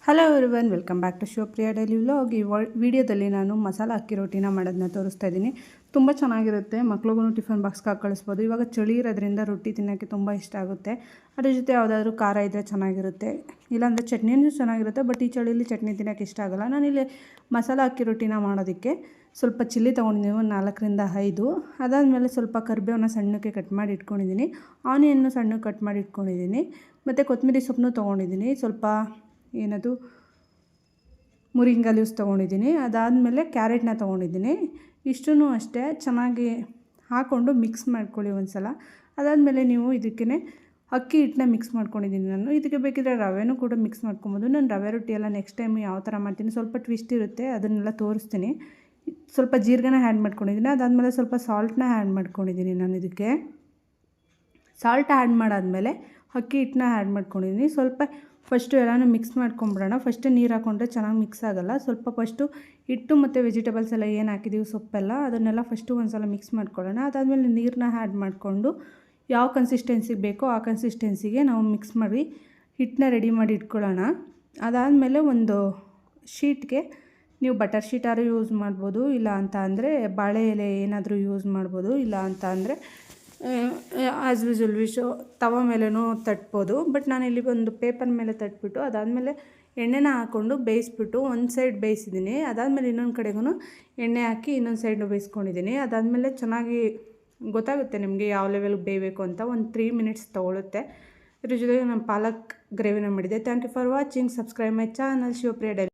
Hello everyone, welcome back to Shivapriya daily vlog. ಈ ವಿಡಿಯೋದಲ್ಲಿ ನಾನು ಮಸಾಲ ಅಕ್ಕಿ ರೊಟ್ಟಿನ ಮಾಡೋದನ್ನ ತೋರಿಸ್ತಾ ಇದ್ದೀನಿ. ತುಂಬ ಚೆನ್ನಾಗಿರುತ್ತೆ, ಮಕ್ಳಿಗೂ ಟಿಫನ್ ಬಾಕ್ಸ್ಗೆ ಹಾಕಿ ಕಳಿಸ್ಬೋದು. ಇವಾಗ ಚಳಿ ಇರೋದ್ರಿಂದ ರೊಟ್ಟಿ ತಿನ್ನೋಕ್ಕೆ ತುಂಬ ಇಷ್ಟ ಆಗುತ್ತೆ. ಅದ್ರ ಜೊತೆ ಯಾವುದಾದ್ರೂ ಖಾರ ಇದ್ದರೆ ಚೆನ್ನಾಗಿರುತ್ತೆ, ಇಲ್ಲಾಂದರೆ ಚಟ್ನಿನೂ ಚೆನ್ನಾಗಿರುತ್ತೆ. ಬಟ್ ಈ ಚಳಿಯಲ್ಲಿ ಚಟ್ನಿ ತಿನ್ನೋಕ್ಕೆ ಇಷ್ಟ ಆಗೋಲ್ಲ. ನಾನಿಲ್ಲಿ ಮಸಾಲ ಅಕ್ಕಿ ರೊಟ್ಟಿನ ಮಾಡೋದಕ್ಕೆ ಸ್ವಲ್ಪ ಚಿಲ್ಲಿ ತೊಗೊಂಡಿದ್ದೀನಿ, ಒಂದು 4ರಿಂದ 5. ಅದಾದಮೇಲೆ ಸ್ವಲ್ಪ ಕರಿಬೇವನ್ನ ಸಣ್ಣಕ್ಕೆ ಕಟ್ ಮಾಡಿ ಇಟ್ಕೊಂಡಿದ್ದೀನಿ, ಆನಿಯನ್ನು ಸಣ್ಣಕ್ಕೆ ಕಟ್ ಮಾಡಿ ಇಟ್ಕೊಂಡಿದ್ದೀನಿ, ಮತ್ತು ಕೊತ್ತಂಬರಿ ಸೊಪ್ಪನ್ನು ತೊಗೊಂಡಿದ್ದೀನಿ, ಸ್ವಲ್ಪ ಏನದು ಮುರಿಂಗ ಲೀವ್ಸ್ ತೊಗೊಂಡಿದ್ದೀನಿ. ಅದಾದಮೇಲೆ ಕ್ಯಾರೆಟ್ನ ತೊಗೊಂಡಿದ್ದೀನಿ. ಇಷ್ಟೂ ಅಷ್ಟೇ ಚೆನ್ನಾಗಿ ಹಾಕ್ಕೊಂಡು ಮಿಕ್ಸ್ ಮಾಡ್ಕೊಳ್ಳಿ ಒಂದು ಸಲ. ಅದಾದಮೇಲೆ ನೀವು ಇದಕ್ಕೆ ಅಕ್ಕಿ ಹಿಟ್ಟನ್ನ ಮಿಕ್ಸ್ ಮಾಡ್ಕೊಂಡಿದ್ದೀನಿ ನಾನು. ಇದಕ್ಕೆ ಬೇಕಿದ್ರೆ ರವೆನೂ ಕೂಡ ಮಿಕ್ಸ್ ಮಾಡ್ಕೊಬೋದು. ನಾನು ರವೆ ರೊಟ್ಟಿ ಎಲ್ಲ ನೆಕ್ಸ್ಟ್ ಟೈಮ್ ಯಾವ ಥರ ಮಾಡ್ತೀನಿ ಸ್ವಲ್ಪ ಟ್ವಿಸ್ಟ್ ಇರುತ್ತೆ, ಅದನ್ನೆಲ್ಲ ತೋರಿಸ್ತೀನಿ. ಸ್ವಲ್ಪ ಜೀರಿಗೆನ ಆ್ಯಡ್ ಮಾಡ್ಕೊಂಡಿದ್ದೀನಿ. ಅದಾದಮೇಲೆ ಸ್ವಲ್ಪ ಸಾಲ್ಟನ್ನ ಆ್ಯಡ್ ಮಾಡ್ಕೊಂಡಿದ್ದೀನಿ. ನಾನು ಇದಕ್ಕೆ ಸಾಲ್ಟ್ ಆ್ಯಡ್ ಮಾಡಾದಮೇಲೆ ಅಕ್ಕಿ ಹಿಟ್ಟನ್ನ ಆ್ಯಡ್ ಮಾಡ್ಕೊಂಡಿದ್ದೀನಿ. ಸ್ವಲ್ಪ ಫಸ್ಟು ಎಲ್ಲನೂ ಮಿಕ್ಸ್ ಮಾಡ್ಕೊಂಬಿಡೋಣ. ಫಸ್ಟೇ ನೀರು ಹಾಕ್ಕೊಂಡ್ರೆ ಚೆನ್ನಾಗಿ ಮಿಕ್ಸ್ ಆಗೋಲ್ಲ. ಸ್ವಲ್ಪ ಫಸ್ಟು ಹಿಟ್ಟು ಮತ್ತು ವೆಜಿಟೇಬಲ್ಸ್ ಎಲ್ಲ ಏನು ಹಾಕಿದ್ದೀವಿ, ಸೊಪ್ಪೆಲ್ಲ ಅದನ್ನೆಲ್ಲ ಫಸ್ಟು ಒಂದು ಸಲ ಮಿಕ್ಸ್ ಮಾಡ್ಕೊಳ್ಳೋಣ. ಅದಾದಮೇಲೆ ನೀರನ್ನ ಆ್ಯಡ್ ಮಾಡಿಕೊಂಡು ಯಾವ ಕನ್ಸಿಸ್ಟೆನ್ಸಿಗೆ ಬೇಕೋ ಆ ಕನ್ಸಿಸ್ಟೆನ್ಸಿಗೆ ನಾವು ಮಿಕ್ಸ್ ಮಾಡಿ ಹಿಟ್ಟನ್ನ ರೆಡಿ ಮಾಡಿ ಇಟ್ಕೊಳ್ಳೋಣ. ಅದಾದಮೇಲೆ ಒಂದು ಶೀಟ್ಗೆ ನೀವು ಬಟರ್ ಶೀಟಾರು ಯೂಸ್ ಮಾಡ್ಬೋದು, ಇಲ್ಲ ಅಂತ ಅಂದರೆ ಬಾಳೆ ಎಲೆ ಏನಾದರೂ ಯೂಸ್ ಮಾಡ್ಬೋದು, ಇಲ್ಲ ಅಂತ ಅಂದರೆ ಆ್ಯಸ್ ಯೂಶುವಲ್ ತವ ಮೇಲೆನೂ ತಟ್ಬೋದು. ಬಟ್ ನಾನಿಲ್ಲಿ ಒಂದು ಪೇಪರ್ ಮೇಲೆ ತಟ್ಬಿಟ್ಟು ಅದಾದಮೇಲೆ ಎಣ್ಣೆನ ಹಾಕ್ಕೊಂಡು ಬೇಯಿಸ್ಬಿಟ್ಟು ಒಂದು ಸೈಡ್ ಬೇಯಿಸಿದ್ದೀನಿ. ಅದಾದಮೇಲೆ ಇನ್ನೊಂದು ಕಡೆಗೂ ಎಣ್ಣೆ ಹಾಕಿ ಇನ್ನೊಂದು ಸೈಡು ಬೇಯಿಸ್ಕೊಂಡಿದ್ದೀನಿ. ಅದಾದಮೇಲೆ ಚೆನ್ನಾಗಿ ಗೊತ್ತಾಗುತ್ತೆ ನಿಮಗೆ ಯಾವ ಲೆವೆಲ್ಗೆ ಬೇಯಬೇಕು ಅಂತ. ಒಂದು 3 ಮಿನಿಟ್ಸ್ ತೊಗೊಳುತ್ತೆ. ಇದ್ರ ಜೊತೆಗೆ ನಾನು ಪಾಲಕ್ ಗ್ರೇವಿನ ಮಾಡಿದ್ದೆ. Thank you for watching. Subscribe my channel Shivapriya daily.